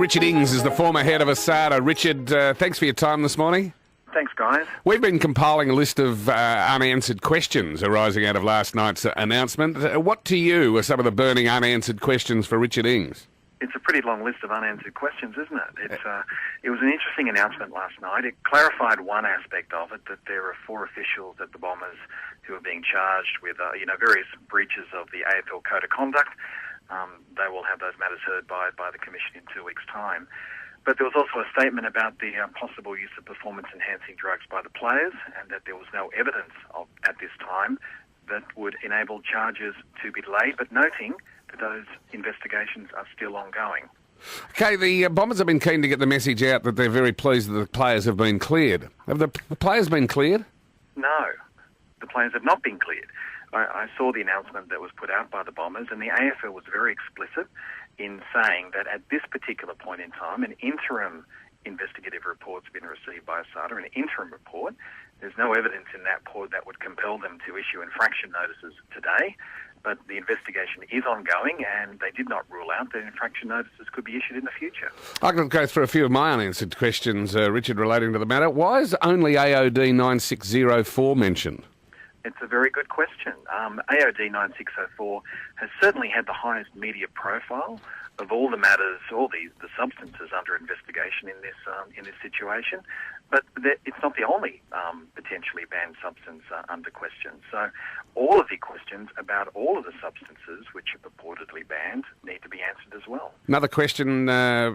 Richard Ings is the former head of ASADA. Richard, thanks for your time this morning. Thanks, guys. We've been compiling a list of unanswered questions arising out of last night's announcement. What to you are some of the burning unanswered questions for Richard Ings? It's a pretty long list of unanswered questions, isn't it? It was an interesting announcement last night. It clarified one aspect of it, that there are 4 officials at the Bombers who are being charged with various breaches of the AFL Code of Conduct. They will have those matters heard by the Commission in 2 weeks' time. But there was also a statement about the possible use of performance-enhancing drugs by the players, and that there was no evidence at this time that would enable charges to be delayed, but noting that those investigations are still ongoing. Okay, the Bombers have been keen to get the message out that they're very pleased that the players have been cleared. Have the players been cleared? No, the players have not been cleared. I saw the announcement that was put out by the Bombers, and the AFL was very explicit in saying that at this particular point in time, an interim investigative report's been received by ASADA, an interim report. There's no evidence in that report that would compel them to issue infraction notices today, but the investigation is ongoing, and they did not rule out that infraction notices could be issued in the future. I can go through a few of my unanswered questions, Richard, relating to the matter. Why is only AOD 9604 mentioned? It's a very good question. AOD 9604 has certainly had the highest media profile of all the matters, all the substances under investigation in this situation, but it's not the only potentially banned substance under question. So all of the questions about all of the substances which are purportedly banned need to be answered as well. Another question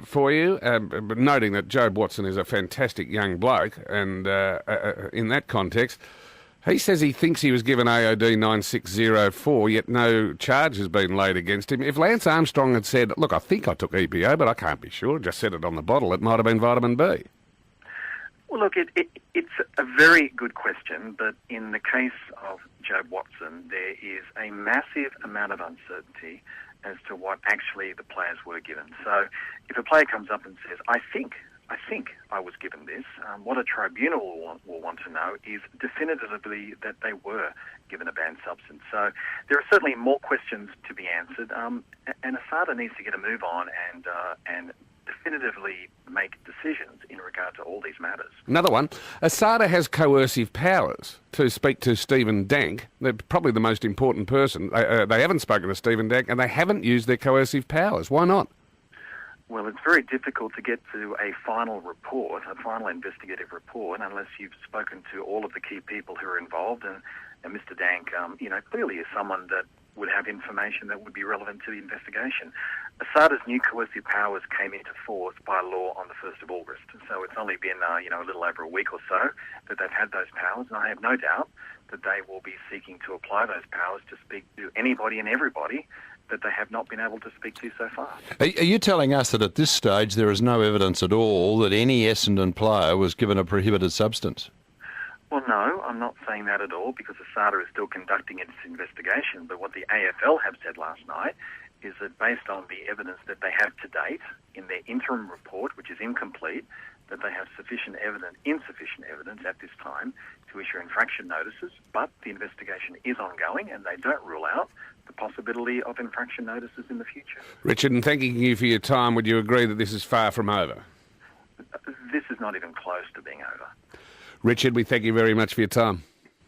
for you, noting that Jobe Watson is a fantastic young bloke, and in that context, he says he thinks he was given AOD 9604, yet no charge has been laid against him. If Lance Armstrong had said, look, I think I took EPO, but I can't be sure, just said it on the bottle, it might have been vitamin B. Well, look, it's a very good question, but in the case of Jobe Watson, there is a massive amount of uncertainty as to what actually the players were given. So if a player comes up and says, I think I was given this, what a tribunal will want to know is definitively that they were given a banned substance. So there are certainly more questions to be answered, and ASADA needs to get a move on and definitively make decisions in regard to all these matters. Another one, ASADA has coercive powers to speak to Stephen Dank. They're probably the most important person. They haven't spoken to Stephen Dank, and they haven't used their coercive powers. Why not? Well, it's very difficult to get to a final report, a final investigative report, unless you've spoken to all of the key people who are involved. And Mr. Dank, clearly is someone that would have information that would be relevant to the investigation. ASADA's new coercive powers came into force by law on the 1st of August. So it's only been, a little over a week or so that they've had those powers. And I have no doubt that they will be seeking to apply those powers to speak to anybody and everybody that they have not been able to speak to so far. Are you telling us that at this stage there is no evidence at all that any Essendon player was given a prohibited substance? Well, no, I'm not saying that at all, because ASADA is still conducting its investigation. But what the AFL have said last night is that based on the evidence that they have to date in their interim report, which is incomplete, that they have insufficient evidence at this time to issue infraction notices, but the investigation is ongoing and they don't rule out the possibility of infraction notices in the future. Richard, and thanking you for your time, would you agree that this is far from over? This is not even close to being over. Richard, we thank you very much for your time.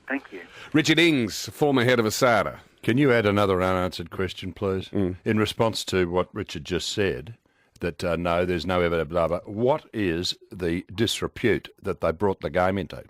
Thank you. Richard Ings, former head of ASADA. Can you add another unanswered question, please? In response to what Richard just said, that no, there's no evidence, blah, blah. What is the disrepute that they brought the game into?